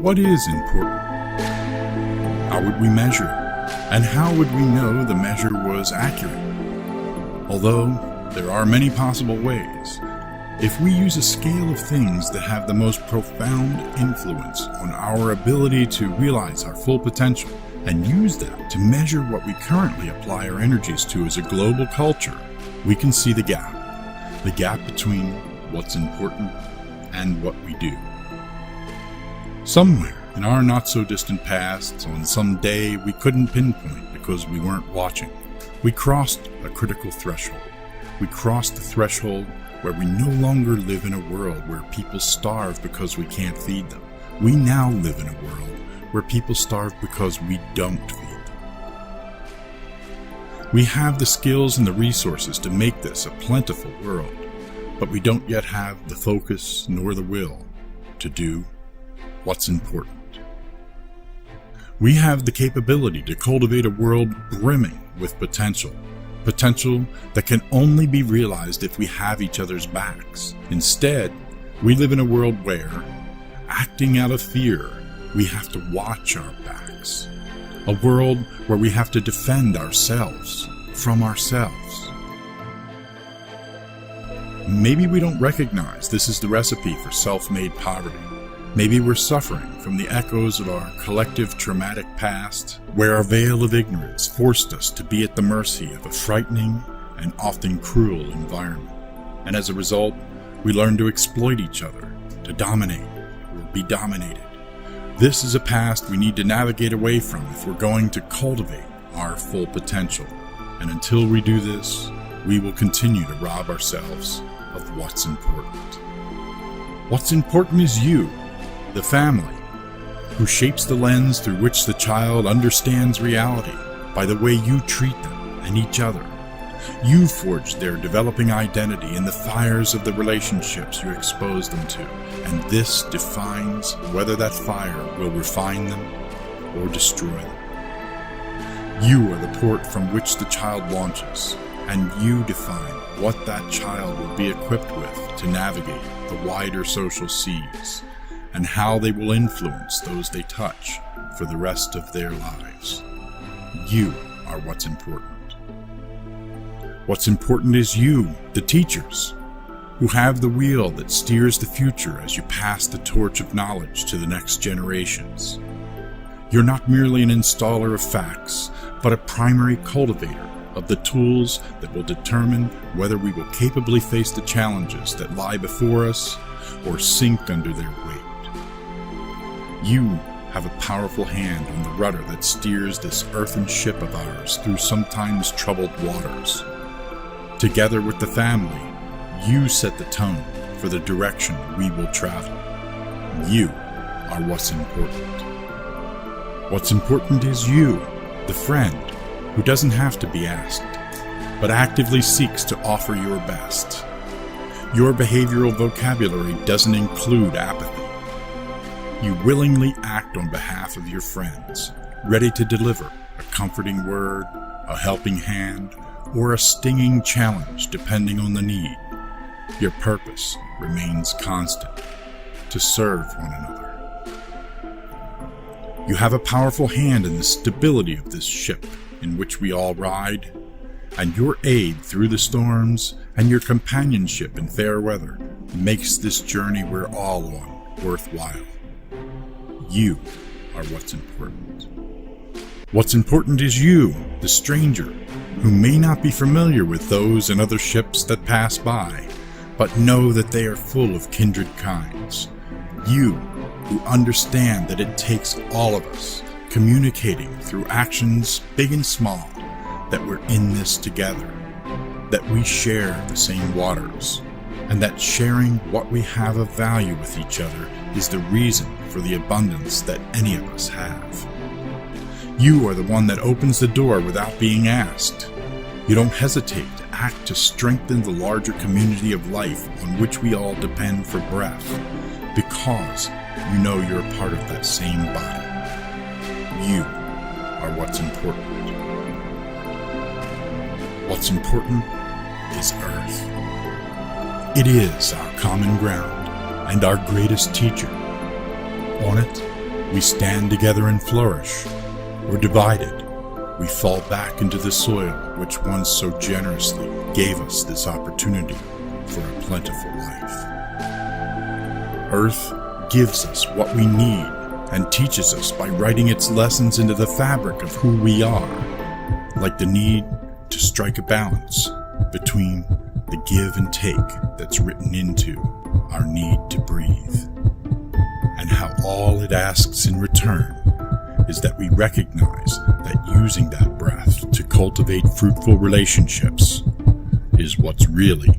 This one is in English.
What is important? How would we measure it? And how would we know the measure was accurate? Although there are many possible ways, if we use a scale of things that have the most profound influence on our ability to realize our full potential and use that to measure what we currently apply our energies to as a global culture, we can see the gap between what's important and what we do. Somewhere in our not-so-distant past, on some day we couldn't pinpoint because we weren't watching, we crossed a critical threshold. We crossed the threshold where we no longer live in a world where people starve because we can't feed them. We now live in a world where people starve because we don't feed them. We have the skills and the resources to make this a plentiful world, but we don't yet have the focus nor the will to do what's important. We have the capability to cultivate a world brimming with potential that can only be realized if we have each other's backs. Instead, we live in a world where, acting out of fear, we have to watch our backs. A world where we have to defend ourselves from ourselves. Maybe we don't recognize this is the recipe for self-made poverty. Maybe we're suffering from the echoes of our collective traumatic past, where our veil of ignorance forced us to be at the mercy of a frightening and often cruel environment. And as a result, we learn to exploit each other, to dominate or be dominated. This is a past we need to navigate away from if we're going to cultivate our full potential. And until we do this, we will continue to rob ourselves of what's important. What's important is you, the family, who shapes the lens through which the child understands reality by the way you treat them and each other. You forged their developing identity in the fires of the relationships you expose them to, and this defines whether that fire will refine them or destroy them. You are the port from which the child launches, and you define what that child will be equipped with to navigate the wider social seas, and how they will influence those they touch for the rest of their lives. You are what's important. What's important is you, the teachers, who have the wheel that steers the future as you pass the torch of knowledge to the next generations. You're not merely an installer of facts, but a primary cultivator of the tools that will determine whether we will capably face the challenges that lie before us or sink under their weight. You have a powerful hand on the rudder that steers this earthen ship of ours through sometimes troubled waters. Together with the family, you set the tone for the direction we will travel. You are what's important. What's important is you, the friend, who doesn't have to be asked, but actively seeks to offer your best. Your behavioral vocabulary doesn't include apathy. You willingly act on behalf of your friends, ready to deliver a comforting word, a helping hand, or a stinging challenge depending on the need. Your purpose remains constant, to serve one another. You have a powerful hand in the stability of this ship in which we all ride, and your aid through the storms and your companionship in fair weather makes this journey we're all on worthwhile. You are what's important. What's important is you, the stranger, who may not be familiar with those and other ships that pass by, but know that they are full of kindred kinds. You, who understand that it takes all of us communicating through actions big and small, that we're in this together, that we share the same waters, and that sharing what we have of value with each other is the reason for the abundance that any of us have. You are the one that opens the door without being asked. You don't hesitate to act to strengthen the larger community of life on which we all depend for breath, because you know you're a part of that same body. You are what's important. What's important is Earth. It is our common ground and our greatest teacher. On it, we stand together and flourish, or divided, we fall back into the soil which once so generously gave us this opportunity for a plentiful life. Earth gives us what we need and teaches us by writing its lessons into the fabric of who we are, like the need to strike a balance between the give and take that's written into our need to breathe, and how all it asks in return is that we recognize that using that breath to cultivate fruitful relationships is what's really